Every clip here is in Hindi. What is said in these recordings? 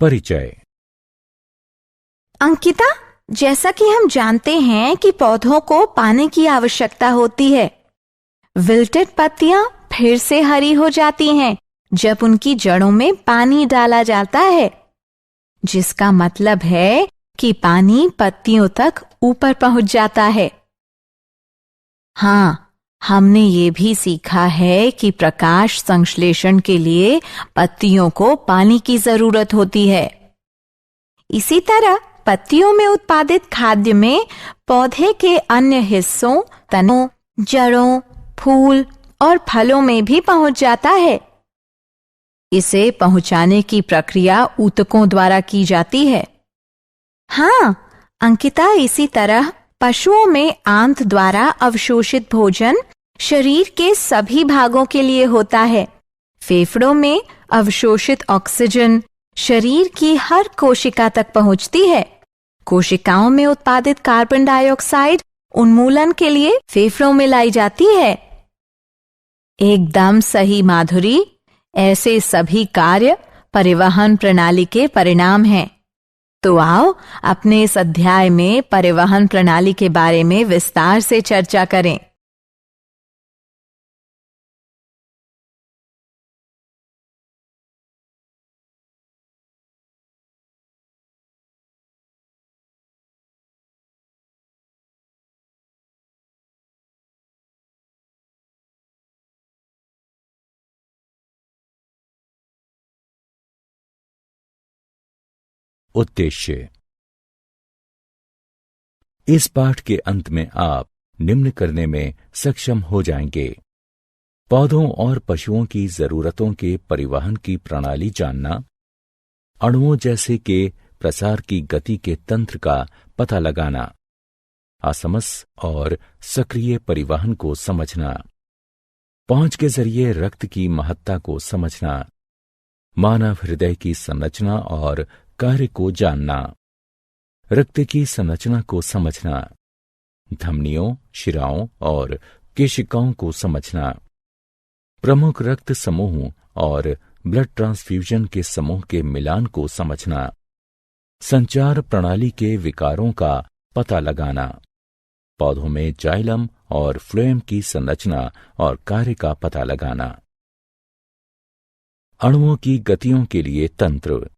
परिचय। अंकिता, जैसा कि हम जानते हैं कि पौधों को पानी की आवश्यकता होती है। विल्टेड पत्तियां फिर से हरी हो जाती हैं जब उनकी जड़ों में पानी डाला जाता है, जिसका मतलब है कि पानी पत्तियों तक ऊपर पहुंच जाता है। हाँ, हमने ये भी सीखा है कि प्रकाश संश्लेषण के लिए पत्तियों को पानी की जरूरत होती है। इसी तरह पत्तियों में उत्पादित खाद्य में पौधे के अन्य हिस्सों, तनों, जड़ों, फूल और फलों में भी पहुंच जाता है। इसे पहुंचाने की प्रक्रिया ऊतकों द्वारा की जाती है। हाँ अंकिता, इसी तरह पशुओं में आंत द्वारा अवशोषित भोजन शरीर के सभी भागों के लिए होता है। फेफड़ों में अवशोषित ऑक्सीजन शरीर की हर कोशिका तक पहुंचती है। कोशिकाओं में उत्पादित कार्बन डाइऑक्साइड उन्मूलन के लिए फेफड़ों में लाई जाती है। एकदम सही माधुरी, ऐसे सभी कार्य परिवहन प्रणाली के परिणाम हैं। तो आओ अपने इस अध्याय में परिवहन प्रणाली के बारे में विस्तार से चर्चा करें। उद्देश्य। इस पाठ के अंत में आप निम्न करने में सक्षम हो जाएंगे: पौधों और पशुओं की जरूरतों के परिवहन की प्रणाली जानना, अणुओं जैसे के प्रसार की गति के तंत्र का पता लगाना, असमस और सक्रिय परिवहन को समझना, पहुंच के जरिए रक्त की महत्ता को समझना, मानव हृदय की संरचना और कार्य को जानना, रक्त की संरचना को समझना, धमनियों, शिराओं और केशिकाओं को समझना, प्रमुख रक्त समूहों और ब्लड ट्रांसफ्यूजन के समूह के मिलान को समझना, संचार प्रणाली के विकारों का पता लगाना, पौधों में जाइलम और फ्लोएम की संरचना और कार्य का पता लगाना, अणुओं की गतियों के लिए तंत्र,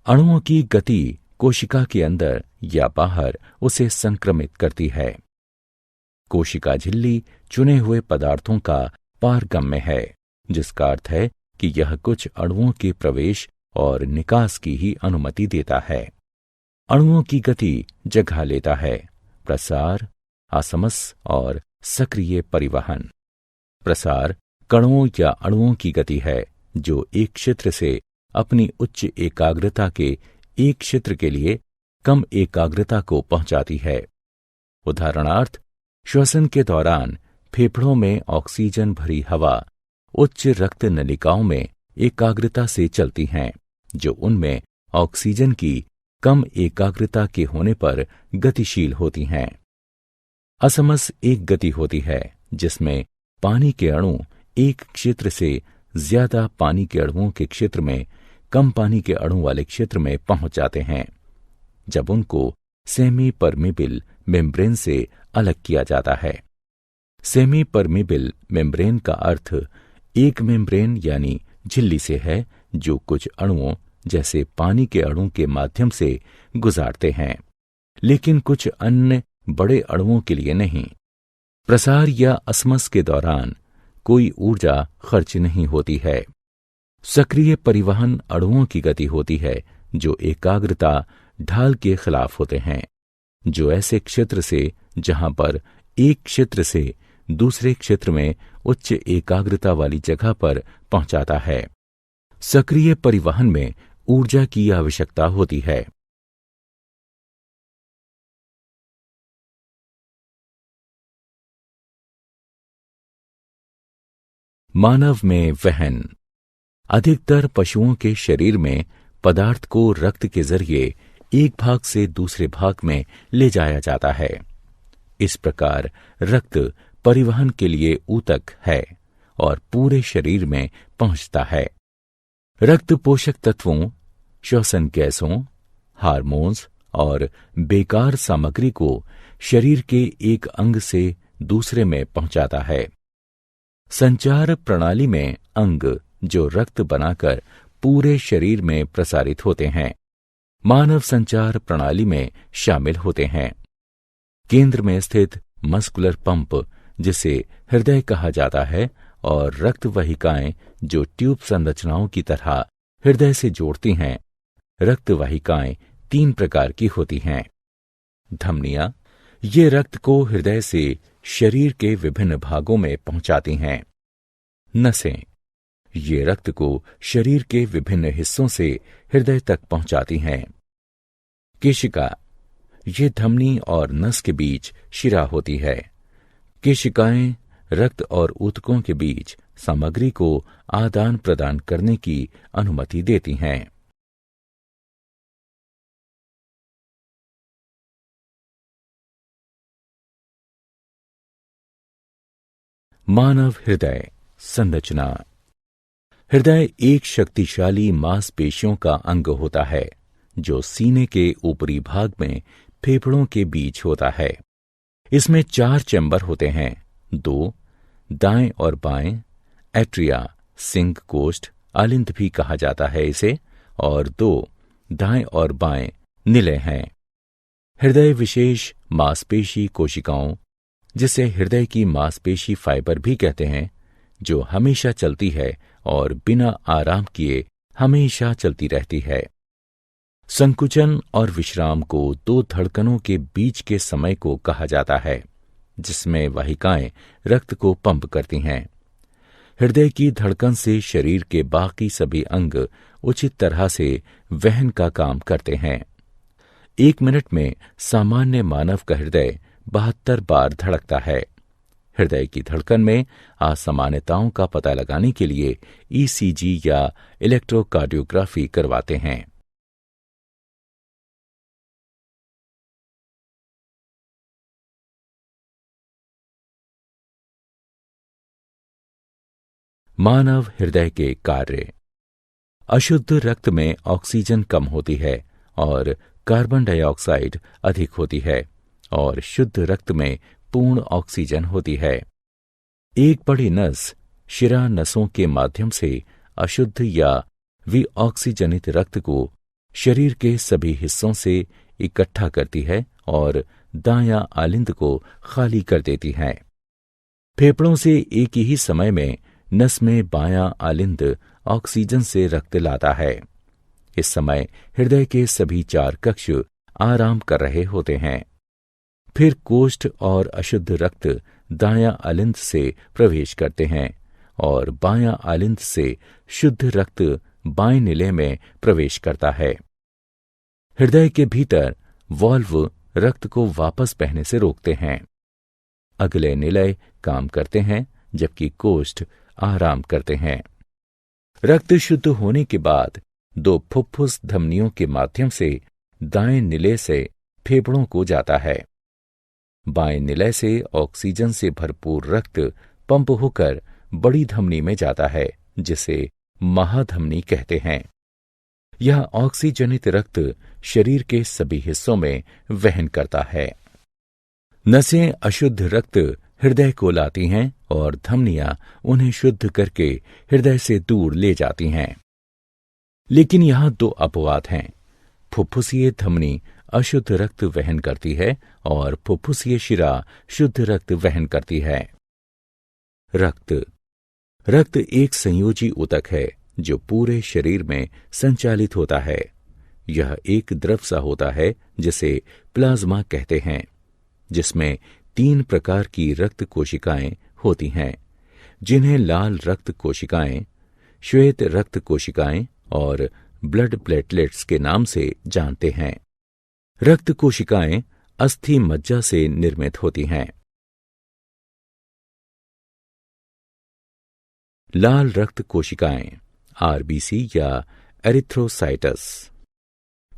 अणुओं की गति कोशिका के अंदर या बाहर उसे संक्रमित करती है। कोशिका झिल्ली चुने हुए पदार्थों का पारगम्य है, जिसका अर्थ है कि यह कुछ अणुओं के प्रवेश और निकास की ही अनुमति देता है। अणुओं की गति जगह लेता है प्रसार, असमस और सक्रिय परिवहन। प्रसार कणों या अणुओं की गति है जो एक क्षेत्र से अपनी उच्च एकाग्रता के एक क्षेत्र के लिए कम एकाग्रता को पहुंचाती है। उदाहरणार्थ, श्वसन के दौरान फेफड़ों में ऑक्सीजन भरी हवा उच्च रक्त नलिकाओं में एकाग्रता से चलती हैं, जो उनमें ऑक्सीजन की कम एकाग्रता के होने पर गतिशील होती हैं। असमस एक गति होती है जिसमें पानी के अणु एक क्षेत्र से ज्यादा पानी के अणुओं के क्षेत्र में कम पानी के अणु वाले क्षेत्र में पहुंच जाते हैं, जब उनको सेमी परमिबिल मेम्ब्रेन से अलग किया जाता है। सेमी परमिबिल मेम्ब्रेन का अर्थ एक मेम्ब्रेन यानी झिल्ली से है, जो कुछ अणुओं जैसे पानी के अणु के माध्यम से गुजारते हैं, लेकिन कुछ अन्य बड़े अणुओं के लिए नहीं। प्रसार या असमस के दौरान कोई ऊर्जा खर्च नहीं होती है। सक्रिय परिवहन अणुओं की गति होती है जो एकाग्रता ढाल के खिलाफ होते हैं, जो ऐसे क्षेत्र से जहां पर एक क्षेत्र से दूसरे क्षेत्र में उच्च एकाग्रता वाली जगह पर पहुंचाता है। सक्रिय परिवहन में ऊर्जा की आवश्यकता होती है। मानव में वहन। अधिकतर पशुओं के शरीर में पदार्थ को रक्त के जरिए एक भाग से दूसरे भाग में ले जाया जाता है। इस प्रकार रक्त परिवहन के लिए ऊतक है और पूरे शरीर में पहुंचता है। रक्त पोषक तत्वों श्वसन गैसों, हार्मोन्स और बेकार सामग्री को शरीर के एक अंग से दूसरे में पहुंचाता है। संचार प्रणाली में अंग जो रक्त बनाकर पूरे शरीर में प्रसारित होते हैं, मानव संचार प्रणाली में शामिल होते हैं। केंद्र में स्थित मस्कुलर पंप, जिसे हृदय कहा जाता है, और रक्त वाहिकाएं जो ट्यूब संरचनाओं की तरह हृदय से जोड़ती हैं। रक्त वाहिकाएं 3 प्रकार की होती हैं। धमनियां, ये रक्त को हृदय से शरीर के विभिन्न भागों में पहुंचाती हैं। नसें, ये रक्त को शरीर के विभिन्न हिस्सों से हृदय तक पहुंचाती हैं। केशिका, ये धमनी और नस के बीच शिरा होती है। केशिकाएं रक्त और ऊतकों के बीच सामग्री को आदान प्रदान करने की अनुमति देती हैं। मानव हृदय संरचना। हृदय एक शक्तिशाली मांसपेशियों का अंग होता है जो सीने के ऊपरी भाग में फेफड़ों के बीच होता है। इसमें 4 चैम्बर होते हैं, 2 दाएं और बाएं, एट्रिया, सिंक कोष्ठ, आलिंद भी कहा जाता है इसे, और 2 दाएं और बाएं निलय हैं। हृदय विशेष मांसपेशी कोशिकाओं, जिसे हृदय की मांसपेशी फाइबर भी कहते हैं, जो हमेशा चलती है और बिना आराम किए हमेशा चलती रहती है। संकुचन और विश्राम को 2 धड़कनों के बीच के समय को कहा जाता है, जिसमें वाहिकाएं रक्त को पंप करती हैं। हृदय की धड़कन से शरीर के बाकी सभी अंग उचित तरह से वहन का काम करते हैं। 1 मिनट में सामान्य मानव का हृदय 72 बार धड़कता है। हृदय की धड़कन में असामान्यताओं का पता लगाने के लिए ईसीजी या इलेक्ट्रोकार्डियोग्राफी करवाते हैं। मानव हृदय के कार्य। अशुद्ध रक्त में ऑक्सीजन कम होती है और कार्बन डाइऑक्साइड अधिक होती है, और शुद्ध रक्त में पूर्ण ऑक्सीजन होती है। एक बड़ी नस शिरा नसों के माध्यम से अशुद्ध या विऑक्सीजनित रक्त को शरीर के सभी हिस्सों से इकट्ठा करती है और दायां आलिंद को खाली कर देती है। फेफड़ों से एक ही समय में नस में बायां आलिंद ऑक्सीजन से रक्त लाता है। इस समय हृदय के सभी 4 कक्ष आराम कर रहे होते हैं। फिर कोष्ठ और अशुद्ध रक्त दायां आलिंद से प्रवेश करते हैं और बायां आलिंद से शुद्ध रक्त बाएं निलय में प्रवेश करता है। हृदय के भीतर वाल्व रक्त को वापस बहने से रोकते हैं। अगले निलय काम करते हैं, जबकि कोष्ठ आराम करते हैं। रक्त शुद्ध होने के बाद 2 फुफ्फुस धमनियों के माध्यम से दाएं निलय से फेफड़ों को जाता है। बाएं निलय से ऑक्सीजन से भरपूर रक्त पंप होकर बड़ी धमनी में जाता है, जिसे महाधमनी कहते हैं। यह ऑक्सीजनित रक्त शरीर के सभी हिस्सों में वहन करता है। नसें अशुद्ध रक्त हृदय को लाती हैं और धमनियां उन्हें शुद्ध करके हृदय से दूर ले जाती हैं। लेकिन यहां 2 अपवाद हैं। फुफ्फुसीय धमनी अशुद्ध रक्त वहन करती है और फुफ्फुसीय शिरा शुद्ध रक्त वहन करती है। रक्त एक संयोजी ऊतक है जो पूरे शरीर में संचालित होता है। यह एक द्रव सा होता है जिसे प्लाज्मा कहते हैं, जिसमें 3 प्रकार की रक्त कोशिकाएं होती हैं, जिन्हें लाल रक्त कोशिकाएं, श्वेत रक्त कोशिकाएं और ब्लड प्लेटलेट्स के नाम से जानते हैं। रक्त कोशिकाएं अस्थि मज्जा से निर्मित होती हैं। लाल रक्त कोशिकाएं आरबीसी या एरिथ्रोसाइटस,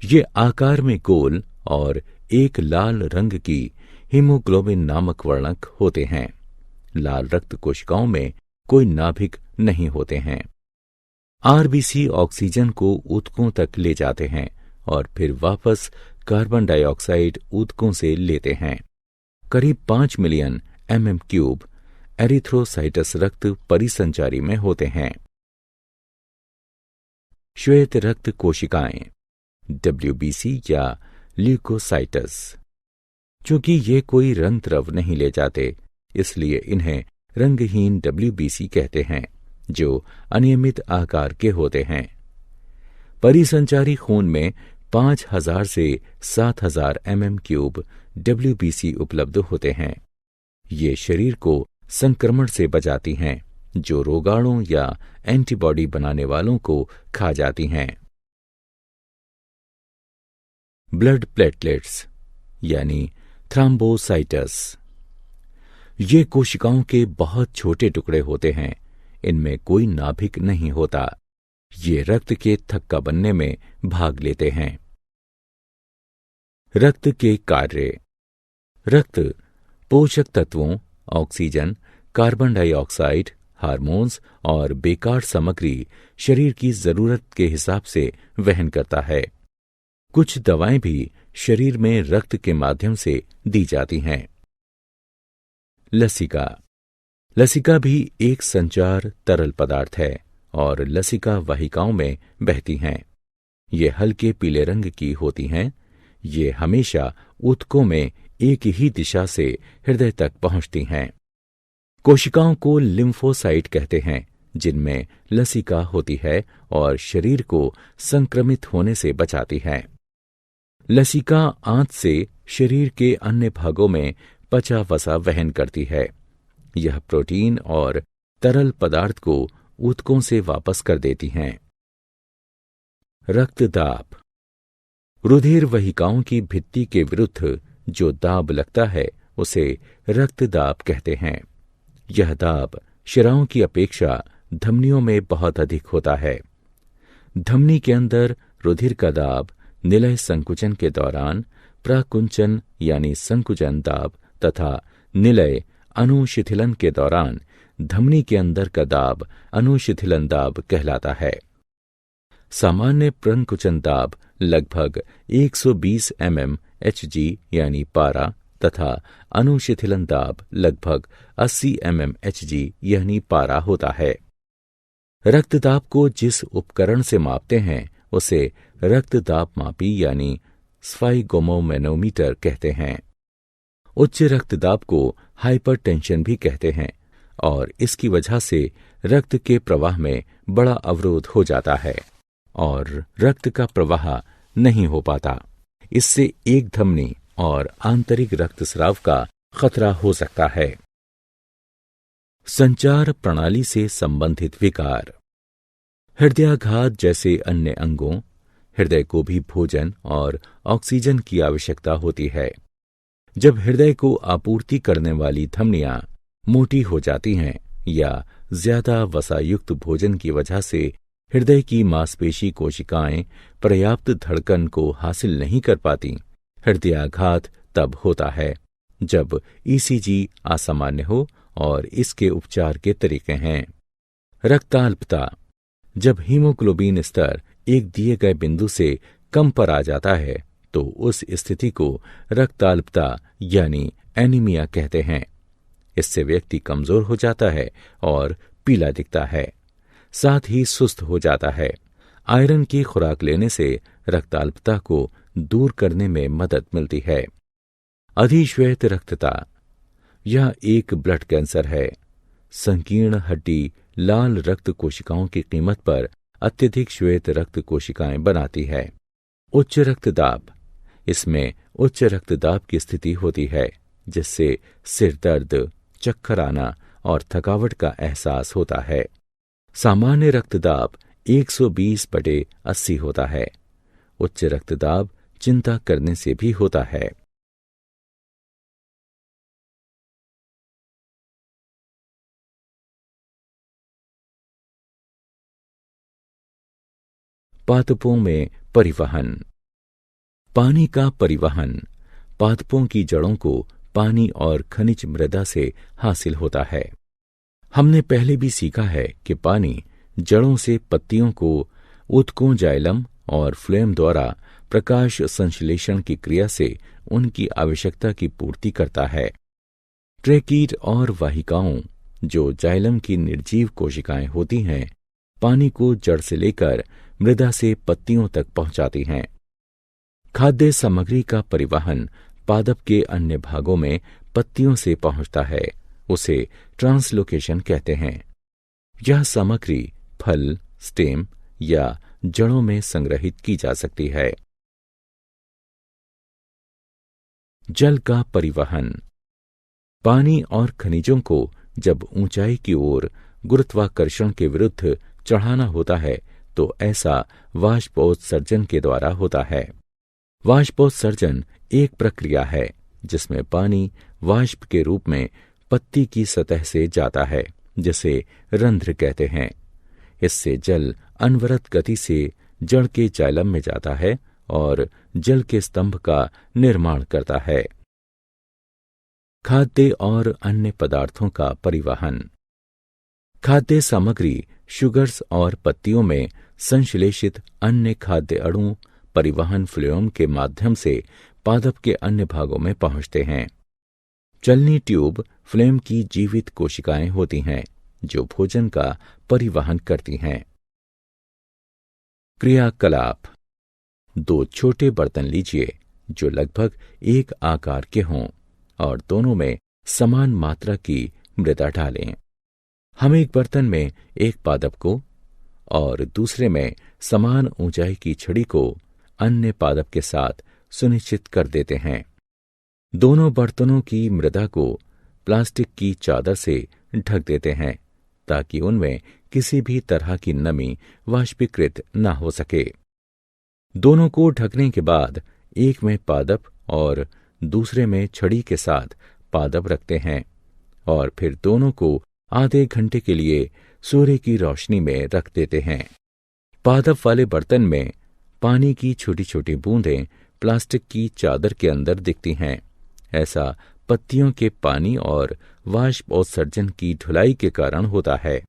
ये आकार में गोल और एक लाल रंग की हीमोग्लोबिन नामक वर्णक होते हैं। लाल रक्त कोशिकाओं में कोई नाभिक नहीं होते हैं। आरबीसी ऑक्सीजन को ऊतकों तक ले जाते हैं और फिर वापस कार्बन डाइऑक्साइड ऊतकों से लेते हैं। करीब 5 मिलियन mm³ एरिथ्रोसाइटस रक्त परिसंचारी में होते हैं। श्वेत रक्त कोशिकाएं WBC या ल्यूकोसाइटस। चूंकि ये कोई रंग द्रव नहीं ले जाते, इसलिए इन्हें रंगहीन WBC कहते हैं, जो अनियमित आकार के होते हैं। परिसंचारी खून में 5000 से 7000 mm³ WBC उपलब्ध होते हैं। ये शरीर को संक्रमण से बचाती हैं, जो रोगाणु या एंटीबॉडी बनाने वालों को खा जाती हैं। ब्लड प्लेटलेट्स यानी थ्रोम्बोसाइटस। ये कोशिकाओं के बहुत छोटे टुकड़े होते हैं। इनमें कोई नाभिक नहीं होता। ये रक्त के थक्का बनने में भाग लेते हैं। रक्त के कार्य। रक्त पोषक तत्वों, ऑक्सीजन, कार्बन डाइऑक्साइड, हार्मोन्स और बेकार सामग्री शरीर की जरूरत के हिसाब से वहन करता है। कुछ दवाएं भी शरीर में रक्त के माध्यम से दी जाती हैं। लसिका। लसिका भी एक संचार तरल पदार्थ है और लसिका वाहिकाओं में बहती हैं। ये हल्के पीले रंग की होती हैं। ये हमेशा ऊतकों में एक ही दिशा से हृदय तक पहुंचती हैं। कोशिकाओं को लिम्फोसाइट कहते हैं, जिनमें लसिका होती है और शरीर को संक्रमित होने से बचाती है। लसिका आंत से शरीर के अन्य भागों में पचा वसा वहन करती है। यह प्रोटीन और तरल पदार्थ को ऊतकों से वापस कर देती हैं। रक्तदाब। रुधिर वाहिकाओं की भित्ति के विरुद्ध जो दाब लगता है, उसे रक्तदाब कहते हैं। यह दाब शिराओं की अपेक्षा धमनियों में बहुत अधिक होता है। धमनी के अंदर रुधिर का दाब निलय संकुचन के दौरान प्रकुंचन यानी संकुचन दाब तथा निलय अनुशिथिलन के दौरान धमनी के अंदर का दाब अनुशिथिलन दाब कहलाता है। सामान्य प्रकुंचन दाब लगभग 120 mmHg यानी पारा तथा अनुशिथिलन दाब लगभग 80 mmHg यानी पारा होता है। रक्तदाब को जिस उपकरण से मापते हैं, उसे रक्तदाब मापी यानी स्फाइगोमोमैनोमीटर कहते हैं। उच्च रक्तदाब को हाइपरटेंशन भी कहते हैं और इसकी वजह से रक्त के प्रवाह में बड़ा अवरोध हो जाता है और रक्त का प्रवाह नहीं हो पाता। इससे एक धमनी और आंतरिक रक्तस्राव का खतरा हो सकता है। संचार प्रणाली से संबंधित विकार। हृदयाघात जैसे अन्य अंगों, हृदय को भी भोजन और ऑक्सीजन की आवश्यकता होती है। जब हृदय को आपूर्ति करने वाली धमनियां मोटी हो जाती हैं या ज्यादा वसायुक्त भोजन की वजह से हृदय की मांसपेशी कोशिकाएं पर्याप्त धड़कन को हासिल नहीं कर पाती, हृदयाघात तब होता है जब ईसीजी असामान्य हो और इसके उपचार के तरीके हैं। रक्ताल्पता। जब हीमोग्लोबिन स्तर एक दिए गए बिंदु से कम पर आ जाता है तो उस स्थिति को रक्ताल्पता यानी एनीमिया कहते हैं। इससे व्यक्ति कमजोर हो जाता है और पीला दिखता है, साथ ही सुस्त हो जाता है। आयरन की खुराक लेने से रक्ताल्पता को दूर करने में मदद मिलती है। अधिश्वेत रक्तता। यह एक ब्लड कैंसर है। संकीर्ण हड्डी लाल रक्त कोशिकाओं की कीमत पर अत्यधिक श्वेत रक्त कोशिकाएं बनाती है। उच्च रक्तदाब। इसमें उच्च रक्तदाब की स्थिति होती है, जिससे सिर दर्द, चक्कर आना और थकावट का एहसास होता है। सामान्य रक्तदाब 120/80 होता है। उच्च रक्तदाब चिंता करने से भी होता है। पादपों में परिवहन। पानी का परिवहन पादपों की जड़ों को पानी और खनिज मृदा से हासिल होता है। हमने पहले भी सीखा है कि पानी जड़ों से पत्तियों को ऊतकों, जाइलम और फ्लोएम द्वारा प्रकाश संश्लेषण की क्रिया से उनकी आवश्यकता की पूर्ति करता है। ट्रेकीट और वाहिकाओं, जो जाइलम की निर्जीव कोशिकाएं होती हैं, पानी को जड़ से लेकर मृदा से पत्तियों तक पहुंचाती हैं। खाद्य सामग्री का परिवहन पादप के अन्य भागों में पत्तियों से पहुंचता है, उसे ट्रांसलोकेशन कहते हैं। यह सामग्री फल, स्टेम या जड़ों में संग्रहित की जा सकती है। जल का परिवहन। पानी और खनिजों को जब ऊंचाई की ओर गुरुत्वाकर्षण के विरुद्ध चढ़ाना होता है तो ऐसा वाष्पोत्सर्जन के द्वारा होता है। वाष्पोत्सर्जन एक प्रक्रिया है जिसमें पानी वाष्प के रूप में पत्ती की सतह से जाता है, जिसे रंध्र कहते हैं। इससे जल अनवरत गति से जड़ के जाइलम में जाता है और जल के स्तंभ का निर्माण करता है। खाद्य और अन्य पदार्थों का परिवहन। खाद्य सामग्री शुगर्स और पत्तियों में संश्लेषित अन्य खाद्य अणु परिवहन फ्लोएम के माध्यम से पादप के अन्य भागों में पहुंचते हैं। चलनी ट्यूब फ्लोएम की जीवित कोशिकाएं होती हैं जो भोजन का परिवहन करती हैं। क्रियाकलाप। दो छोटे बर्तन लीजिए जो लगभग एक आकार के हों और दोनों में समान मात्रा की मृदा डालें। हम एक बर्तन में एक पादप को और दूसरे में समान ऊंचाई की छड़ी को अन्य पादप के साथ सुनिश्चित कर देते हैं। दोनों बर्तनों की मृदा को प्लास्टिक की चादर से ढक देते हैं ताकि उनमें किसी भी तरह की नमी वाष्पीकृत न हो सके। दोनों को ढकने के बाद एक में पादप और दूसरे में छड़ी के साथ पादप रखते हैं और फिर दोनों को आधे घंटे के लिए सूर्य की रोशनी में रख देते हैं। पादप वाले बर्तन में पानी की छोटी छोटी बूंदें प्लास्टिक की चादर के अंदर दिखती हैं। ऐसा पत्तियों के पानी और वाष्पोत्सर्जन की ढुलाई के कारण होता है।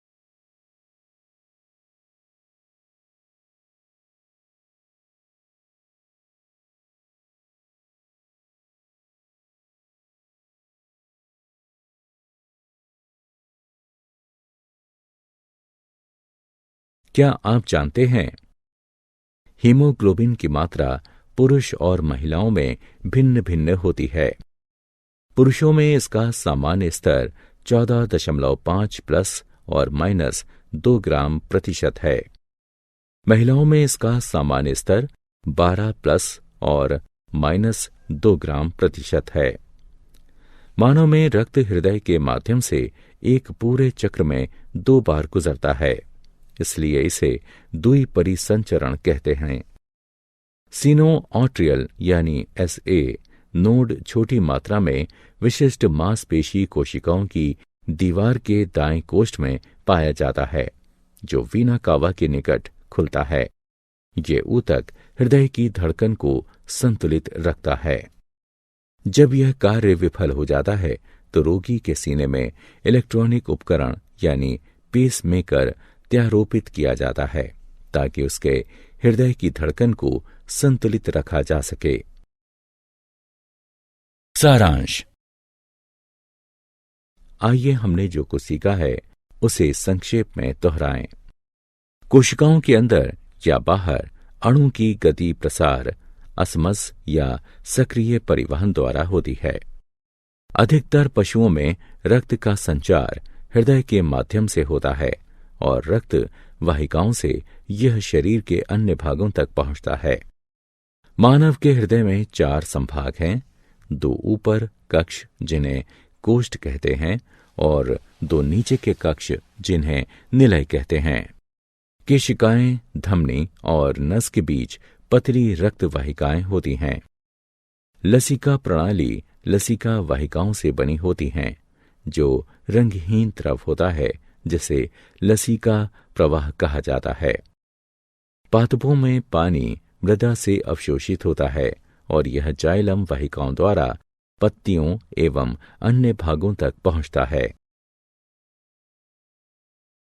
क्या आप जानते हैं हीमोग्लोबिन की मात्रा पुरुष और महिलाओं में भिन्न भिन्न होती है। पुरुषों में इसका सामान्य स्तर 14.5 प्लस और माइनस 2 ग्राम प्रतिशत है। महिलाओं में इसका सामान्य स्तर 12 प्लस और माइनस 2 ग्राम प्रतिशत है। मानव में रक्त हृदय के माध्यम से एक पूरे चक्र में 2 बार गुजरता है, इसलिए इसे द्विपरिसंचरण कहते हैं। सिनोआर्ट्रियल यानी SA नोड छोटी मात्रा में विशिष्ट मांसपेशी कोशिकाओं की दीवार के दाएं कोष्ठ में पाया जाता है, जो वीना कावा के निकट खुलता है। ये ऊतक हृदय की धड़कन को संतुलित रखता है। जब यह कार्य विफल हो जाता है तो रोगी के सीने में इलेक्ट्रॉनिक उपकरण यानी पेसमेकर त्यारोपित किया जाता है ताकि उसके हृदय की धड़कन को संतुलित रखा जा सके। सारांश। आइए हमने जो कुछ सीखा है उसे संक्षेप में दोहराएं। कोशिकाओं के अंदर या बाहर अणु की गति प्रसार असमस या सक्रिय परिवहन द्वारा होती है। अधिकतर पशुओं में रक्त का संचार हृदय के माध्यम से होता है और रक्त वाहिकाओं से यह शरीर के अन्य भागों तक पहुंचता है। मानव के हृदय में 4 संभाग हैं, 2 ऊपर कक्ष जिन्हें कोष्ठ कहते हैं और 2 नीचे के कक्ष जिन्हें निलय कहते हैं। केशिकाएं, धमनी और नस के बीच पतली रक्त वाहिकाएं होती हैं। लसिका प्रणाली लसिका वाहिकाओं से बनी होती हैं, जो रंगहीन द्रव होता है जिसे लसिका प्रवाह कहा जाता है। पादपों में पानी मृदा से अवशोषित होता है और यह जाइलम वाहिकाओं द्वारा पत्तियों एवं अन्य भागों तक पहुंचता है।